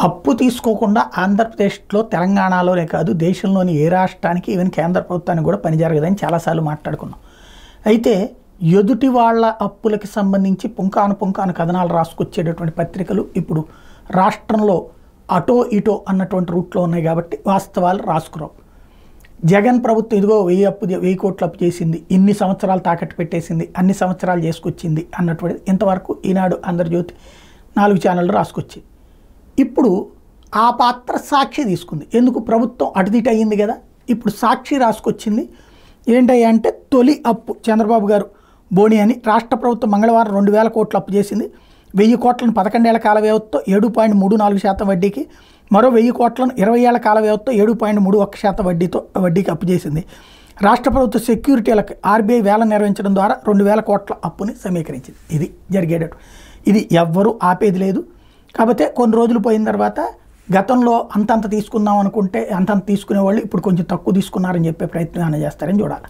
అప్పు తీసుకోకుండా ఆంధ్రప్రదేశ్లో తెలంగాణలోనే కాదు దేశంలోని ఏ రాష్ట్రానికి ఈవెన్ కేంద్ర ప్రభుత్వానికి కూడా పని జరగదని చాలాసార్లు మాట్లాడుకున్నాం. అయితే ఎదుటి వాళ్ళ అప్పులకి సంబంధించి పుంకాను కథనాలు రాసుకొచ్చేటటువంటి పత్రికలు ఇప్పుడు రాష్ట్రంలో అటో ఇటో అన్నటువంటి రూట్లో ఉన్నాయి కాబట్టి వాస్తవాలు రాసుకురావు. జగన్ ప్రభుత్వం ఇదిగో 1000 కోట్లు అప్పు చేసింది, ఇన్ని సంవత్సరాలు తాకట్టు పెట్టేసింది, అన్ని సంవత్సరాలు చేసుకొచ్చింది అన్నటువంటిది ఇంతవరకు ఈనాడు, ఆంధ్రజ్యోతి 4 ఛానళ్ళు రాసుకొచ్చి ఇప్పుడు ఆ పాత్ర సాక్షి తీసుకుంది. ఎందుకు ప్రభుత్వం అటుదిట అయ్యింది కదా. ఇప్పుడు సాక్షి రాసుకొచ్చింది ఏంటయ్యా అంటే తొలి అప్పు చంద్రబాబు గారు బోని అని రాష్ట్ర ప్రభుత్వం మంగళవారం 2000 కోట్లు అప్పు చేసింది. 1000 కోట్లను 11 ఏళ్ల కాల వ్యవధితో 7.34% వడ్డీకి, మరో 1000 కోట్లను 20 ఏళ్ల కాల వ్యవధితో 7.31% వడ్డీకి అప్పు చేసింది. రాష్ట్ర ప్రభుత్వ సెక్యూరిటీలకు ఆర్బీఐ వేలం నిర్వహించడం ద్వారా 2000 కోట్ల అప్పుని సమీకరించింది. ఇది జరిగేటట్టు. ఇది ఎవ్వరూ ఆపేది లేదు. కాకపోతే కొన్ని రోజులు పోయిన తర్వాత గతంలో అంతంత తీసుకుందాం అనుకుంటే అంతంత తీసుకునేవాళ్ళు ఇప్పుడు కొంచెం తక్కువ తీసుకున్నారని చెప్పే ప్రయత్నం చేస్తారని చూడాలి.